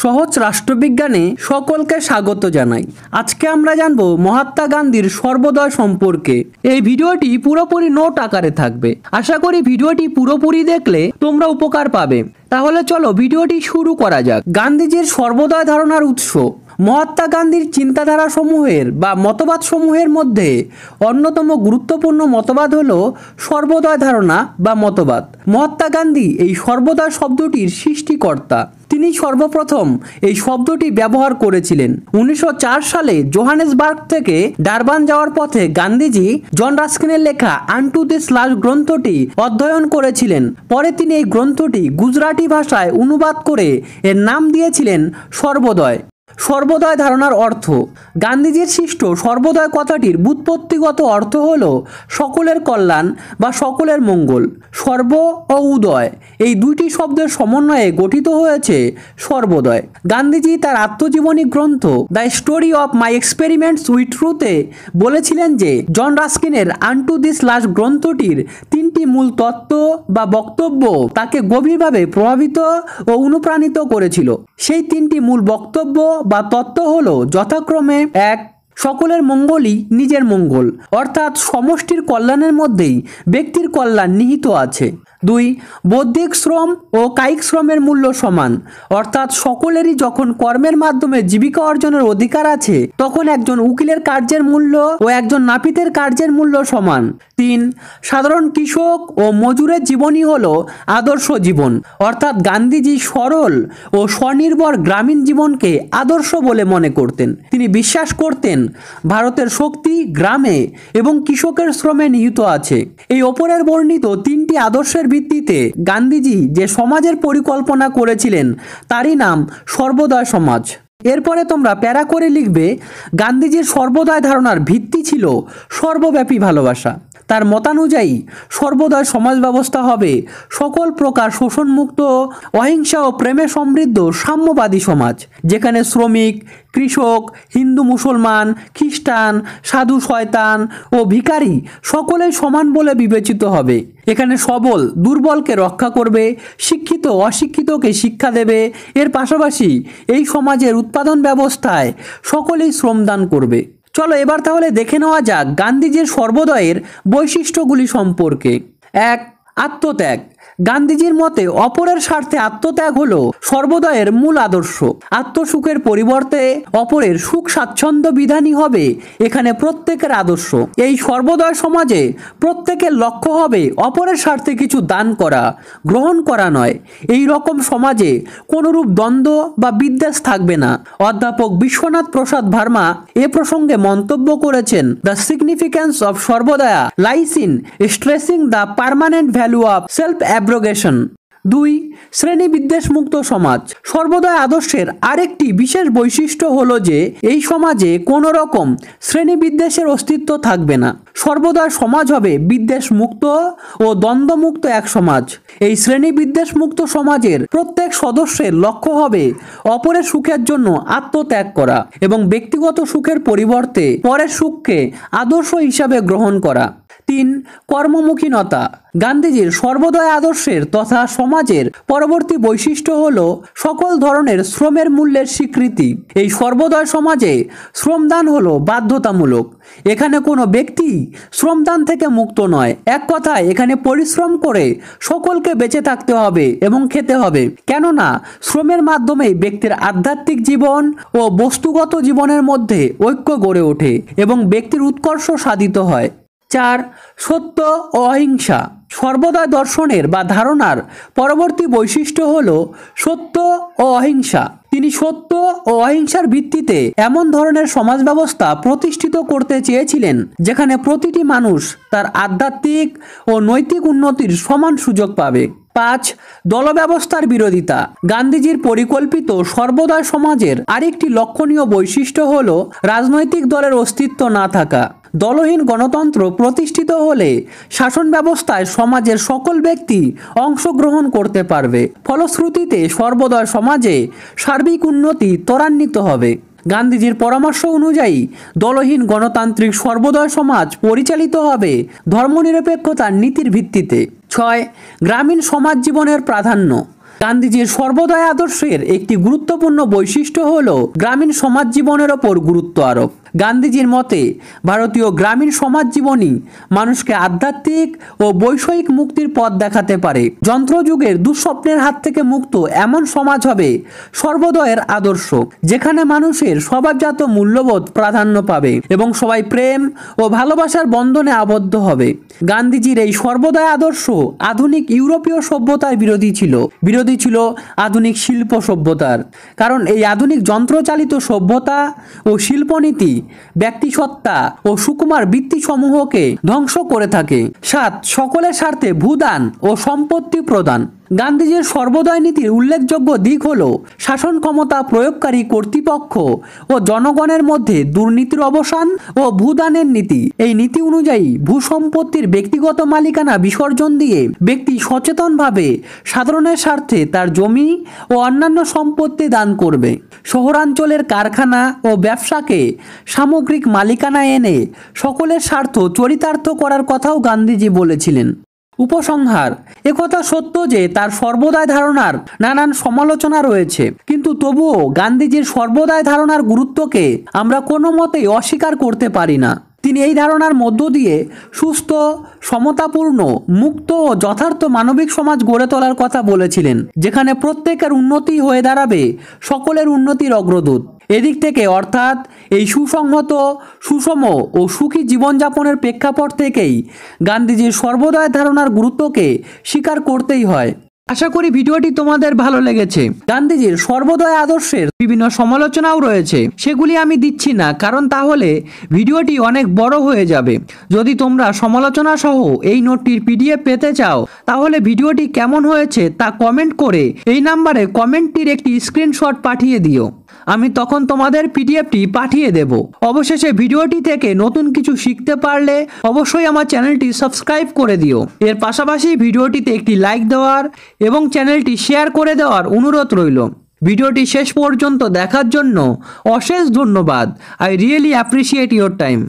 সহজ রাষ্ট্রবিজ্ঞানে সকলকে স্বাগত জানাই। আজকে আমরা জানব মহাত্মা গান্ধীর সর্বোদয় সম্পর্কে। এই ভিডিওটি পুরোপুরি নোট আকারে থাকবে। আশা করি ভিডিওটি পুরোপুরি দেখলে তোমরা উপকার পাবে। তাহলে চলো ভিডিওটি শুরু করা যাক। গান্ধীজির সর্বোদয় ধারণার উৎস। মহাত্মা গান্ধীর চিন্তাধারা সমূহের বা মতবাদ সমূহের মধ্যে অন্যতম গুরুত্বপূর্ণ মতবাদ হলো সর্বোদয় ধারণা বা মতবাদ। মহাত্মা গান্ধী এই সর্বোদয় শব্দটির সৃষ্টিকর্তা। তিনি সর্বপ্রথম এই শব্দটি ব্যবহার করেছিলেন। 1904 সালে জোহানেসবার্গ থেকে ডারবান যাওয়ার পথে গান্ধীজি জন রাস্কিনের লেখা আনটু দিস লাস্ট গ্রন্থটি অধ্যয়ন করেছিলেন। পরে তিনি এই গ্রন্থটি গুজরাটি ভাষায় অনুবাদ করে এর নাম দিয়েছিলেন সর্বোদয়। সর্বোদয় ধারণার অর্থ। গান্ধীজির সৃষ্ট সর্বোদয় কথাটির ব্যুৎপত্তিগত অর্থ হল সকলের কল্যাণ বা সকলের মঙ্গল। সর্ব ও উদয় এই দুইটি শব্দের সমন্বয়ে গঠিত হয়েছে সর্বোদয়। গান্ধীজি তার আত্মজীবনী গ্রন্থ the story of my experiments with ট্রুথে বলেছিলেন যে জন রাস্কিনের আনটু দিস লাস্ট গ্রন্থটির তিনটি মূল তত্ত্ব বা বক্তব্য তাকে গভীরভাবে প্রভাবিত ও অনুপ্রাণিত করেছিল। সেই তিনটি মূল বক্তব্য বা তত্ত্ব হলো যথাক্রমে: 1. সকলের মঙ্গলই নিজের মঙ্গল, অর্থাৎ সমষ্টির কল্যাণের মধ্যেই ব্যক্তির কল্যাণ নিহিত আছে। 2. বৌদ্ধিক শ্রম ও কায়িক শ্রমের মূল্য সমান, অর্থাৎ সকলেরই যখন কর্মের মাধ্যমে জীবিকা অর্জনের অধিকার আছে তখন একজন উকিলের কার্যের মূল্য ও একজন নাপিতের কার্যের মূল্য সমান। 3. সাধারণ কৃষক ও মজুরের জীবনই হলো আদর্শ জীবন, অর্থাৎ গান্ধীজি সরল ও স্বনির্ভর গ্রামীণ জীবনকে আদর্শ বলে মনে করতেন। তিনি বিশ্বাস করতেন ভারতের শক্তি গ্রামে এবং কৃষকের শ্রমে নিহিত আছে। এই ওপরের বর্ণিত তিনটি আদর্শের ভিত্তিতে গান্ধীজি যে সমাজের পরিকল্পনা করেছিলেন তারই নাম সর্বোদয় সমাজ। এরপরে তোমরা প্যারা করে লিখবে, গান্ধীজির সর্বোদয় ধারণার ভিত্তি ছিল সর্বব্যাপী ভালোবাসা। তার মতানুযায়ী সর্বোদয় সমাজ ব্যবস্থা হবে সকল প্রকার শোষণমুক্ত, অহিংসা ও প্রেমে সমৃদ্ধ সাম্যবাদী সমাজ, যেখানে শ্রমিক, কৃষক, হিন্দু, মুসলমান, খ্রিস্টান, সাধু, শয়তান ও ভিখারি সকলেই সমান বলে বিবেচিত হবে। এখানে সবল দুর্বলকে রক্ষা করবে, শিক্ষিত অশিক্ষিতকে শিক্ষা দেবে। এর পাশাপাশি এই সমাজের উৎপাদন ব্যবস্থায় সকলেই শ্রমদান করবে। চলো এবার তাহলে দেখে নেওয়া যাক গান্ধীজির সর্বোদয়ের বৈশিষ্ট্যগুলি সম্পর্কে। 1. আত্মত্যাগ। গান্ধীজির মতে অপরের স্বার্থে আত্মত্যাগ হলো সর্বোদয়ের মূল আদর্শ। আত্মসুখের পরিবর্তে অপরের সুখ স্বাচ্ছন্দ্য বিধানই হবে এখানে প্রত্যেকের আদর্শ। এই সর্বোদয় সমাজে প্রত্যেকের লক্ষ্য হবে অপরের স্বার্থে কিছু দান করা, গ্রহণ করা নয়। এই রকম সমাজে কোনরূপ দ্বন্দ্ব বা বিদ্বেষ থাকবে না। অধ্যাপক বিশ্বনাথ প্রসাদ ভার্মা এ প্রসঙ্গে মন্তব্য করেছেন, the significance of Sarvodaya lies in stressing the permanent value of self abrogation. 2. শ্রেণী বিদ্বেষ মুক্ত সমাজ। সর্বোদয় আদর্শের আরেকটি বিশেষ বৈশিষ্ট্য হলো যে এই সমাজে কোনো রকম শ্রেণী বিদ্বেষের অস্তিত্ব থাকবে না। সর্বোদয় সমাজ হবে বিদ্বেষ মুক্ত ও দ্বন্দ্বমুক্ত এক সমাজ। এই শ্রেণী বিদ্বেষ মুক্ত সমাজের প্রত্যেক সদস্যের লক্ষ্য হবে অপরের সুখের জন্য আত্মত্যাগ করা এবং ব্যক্তিগত সুখের পরিবর্তে পরের সুখকে আদর্শ হিসাবে গ্রহণ করা। 3. কর্মমুখীনতা। গান্ধীজির সর্বোদয় আদর্শের তথা সমাজের পরবর্তী বৈশিষ্ট্য হল সকল ধরনের শ্রমের মূল্যের স্বীকৃতি। এই সর্বোদয় সমাজে শ্রমদান হলো বাধ্যতামূলক। এখানে কোনো ব্যক্তি শ্রমদান থেকে মুক্ত নয়। এক কথায় এখানে পরিশ্রম করে সকলকে বেঁচে থাকতে হবে এবং খেতে হবে, কেননা শ্রমের মাধ্যমে ব্যক্তির আধ্যাত্মিক জীবন ও বস্তুগত জীবনের মধ্যে ঐক্য গড়ে ওঠে এবং ব্যক্তির উৎকর্ষ সাধিত হয়। 4. সত্য ও অহিংসা। সর্বোদয় দর্শনের বা ধারণার পরবর্তী বৈশিষ্ট্য হল সত্য ও অহিংসা। তিনি সত্য ও অহিংসার ভিত্তিতে এমন ধরনের সমাজ ব্যবস্থা প্রতিষ্ঠিত করতে চেয়েছিলেন যেখানে প্রতিটি মানুষ তার আধ্যাত্মিক ও নৈতিক উন্নতির সমান সুযোগ পাবে। 5. দল ব্যবস্থার বিরোধিতা। গান্ধীজির পরিকল্পিত সর্বোদয় সমাজের আরেকটি লক্ষণীয় বৈশিষ্ট্য হল রাজনৈতিক দলের অস্তিত্ব না থাকা। দলহীন গণতন্ত্র প্রতিষ্ঠিত হলে শাসন ব্যবস্থায় সমাজের সকল ব্যক্তি অংশগ্রহণ করতে পারবে। ফলশ্রুতিতে সর্বোদয় সমাজে সার্বিক উন্নতি ত্বরান্বিত হবে। গান্ধীজির পরামর্শ অনুযায়ী দলহীন গণতান্ত্রিক সর্বোদয় সমাজ পরিচালিত হবে ধর্মনিরপেক্ষতার নীতির ভিত্তিতে। 6. গ্রামীণ সমাজ জীবনের প্রাধান্য। গান্ধীজির সর্বদয় আদর্শের একটি গুরুত্বপূর্ণ বৈশিষ্ট্য হল গ্রামীণ সমাজ জীবনের ওপর গুরুত্ব আরোপ। গান্ধীজির মতে ভারতীয় গ্রামীণ সমাজ জীবনই মানুষকে আধ্যাত্মিক ও বৈষয়িক মুক্তির পথ দেখাতে পারে। যন্ত্রযুগের দুঃস্বপ্নের হাত থেকে মুক্ত এমন সমাজ হবে সর্বদয়ের আদর্শ, যেখানে মানুষের স্বভাবজাত মূল্যবোধ প্রাধান্য পাবে এবং সবাই প্রেম ও ভালোবাসার বন্ধনে আবদ্ধ হবে। গান্ধীজির এই সর্বদয় আদর্শ আধুনিক ইউরোপীয় সভ্যতার বিরোধী ছিল আধুনিক শিল্প সভ্যতার। কারণ এই আধুনিক যন্ত্রচালিত সভ্যতা ও শিল্পনীতি ব্যক্তিসত্তা ও সুকুমার বৃত্তিসমূহকে ধ্বংস করে থাকে। 7. সকলের স্বার্থে ভূদান ও সম্পত্তি প্রদান। গান্ধীজির সর্বদয় নীতির উল্লেখযোগ্য দিক হল শাসন ক্ষমতা প্রয়োগকারী কর্তৃপক্ষ ও জনগণের মধ্যে দুর্নীতির অবসান ও ভূদানের নীতি। এই নীতি অনুযায়ী ভূসম্পত্তির ব্যক্তিগত মালিকানা বিসর্জন দিয়ে ব্যক্তি সচেতনভাবে সাধারণের স্বার্থে তার জমি ও অন্যান্য সম্পত্তি দান করবে। শহরাঞ্চলের কারখানা ও ব্যবসাকে সামগ্রিক মালিকানা এনে সকলের স্বার্থ চরিতার্থ করার কথাও গান্ধীজি বলেছিলেন। উপসংহার: একথা সত্য যে তার সর্বদয় ধারণার নানান সমালোচনা রয়েছে, কিন্তু তবুও গান্ধীজির সর্বদয় ধারণার গুরুত্বকে আমরা কোনো মতেই অস্বীকার করতে পারি না। তিনি এই ধারণার মধ্য দিয়ে সুস্থ, সমতাপূর্ণ, মুক্ত ও যথার্থ মানবিক সমাজ গড়ে তোলার কথা বলেছিলেন, যেখানে প্রত্যেকের উন্নতি হয়ে দাঁড়াবে সকলের উন্নতির অগ্রদূত। এদিক থেকে অর্থাৎ এই সুসংহত, সুষম ও সুখী জীবনযাপনের প্রেক্ষাপট থেকেই গান্ধীজির সর্বদয় ধারণার গুরুত্বকে স্বীকার করতেই হয়। আশা করি ভিডিওটি তোমাদের ভালো লেগেছে। গান্ধীজির সর্বদয় আদর্শের বিভিন্ন সমালোচনাও রয়েছে, সেগুলি আমি দিচ্ছি না, কারণ তাহলে ভিডিওটি অনেক বড় হয়ে যাবে। যদি তোমরা সমালোচনা সহ এই নোটটির PDF পেতে চাও, তাহলে ভিডিওটি কেমন হয়েছে তা কমেন্ট করে এই নাম্বারে কমেন্টটির একটি স্ক্রিনশট পাঠিয়ে দিও। আমি তখন তোমাদের PDFটি পাঠিয়ে দেব। অবশেষে ভিডিওটি থেকে নতুন কিছু শিখতে পারলে অবশ্যই আমার চ্যানেলটি সাবস্ক্রাইব করে দিও। এর পাশাপাশি ভিডিওটিতে একটি লাইক দেওয়ার এবং চ্যানেলটি শেয়ার করে দেওয়ার অনুরোধ রইল। ভিডিওটি শেষ পর্যন্ত দেখার জন্য অশেষ ধন্যবাদ। I really appreciate your time.